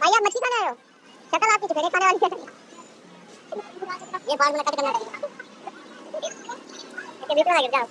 भाई आप मछली खाने आए हो? शक्ल आपकी चुपे खाने वाली है। ये फार्मूला कट करना है। इसके भीतर आ गिर जाओ।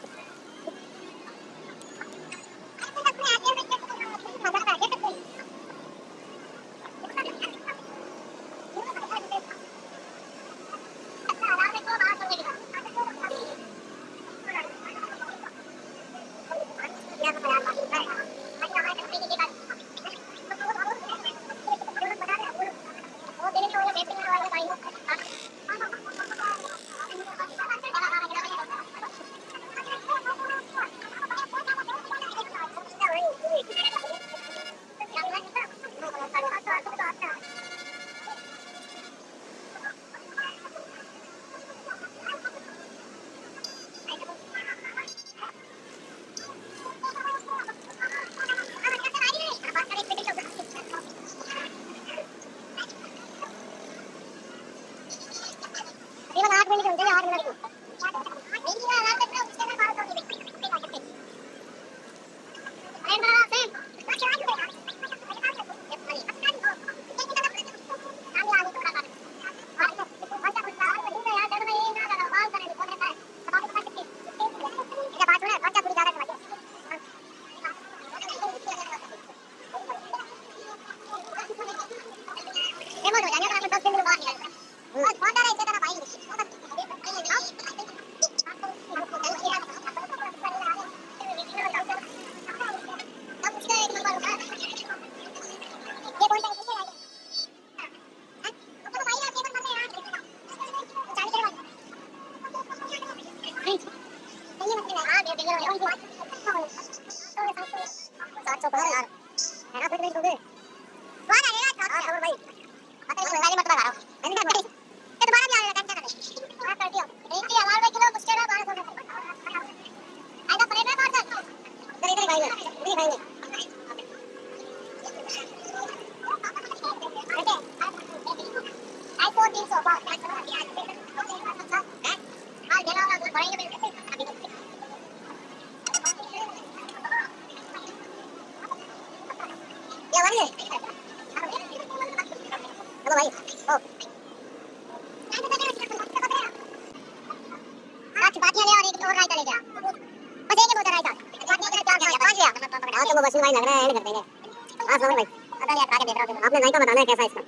आपने नहीं तो बताना है कैसा इसका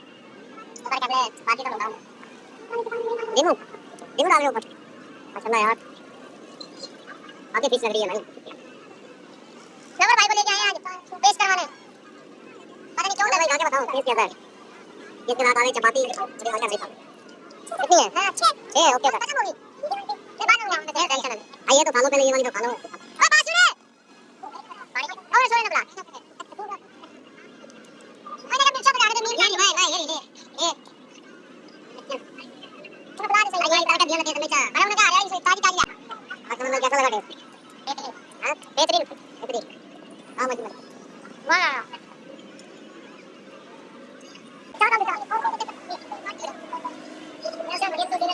नींबू नींबू डाल रहे हो ऊपर अच्छा ना यार आगे फीस लग रही है भाई नंबर भाई को लेके आए आज पेश करवाने पता नहीं क्यों भाई आगे बताओ फीस क्या है कितने रात आने चपाती मुझे आगे नहीं पता कितनी है हां 6 ओके सर खत्म होगी ये बाद में आइए तो खा लो पहले ये वाली तो खा लो और सोने ना पड़ा मैंने कभी सब लगा दे मेरी नहीं भाई ये तो बड़ा सही आई ताकत ध्यान देते हमेशा अरे उन्होंने कहा यार इसे ताजी ताजी आज मतलब कैसा लगा दे हां बेहतरीन हां मत वाह क्या बेटा ऐसा बढ़िया तो देना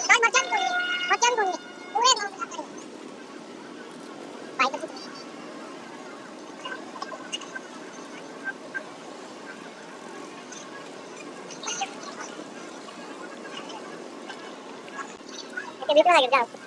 काय मचान कोणी पूरे गांव में करे भाई तो के भीतर आ जाओ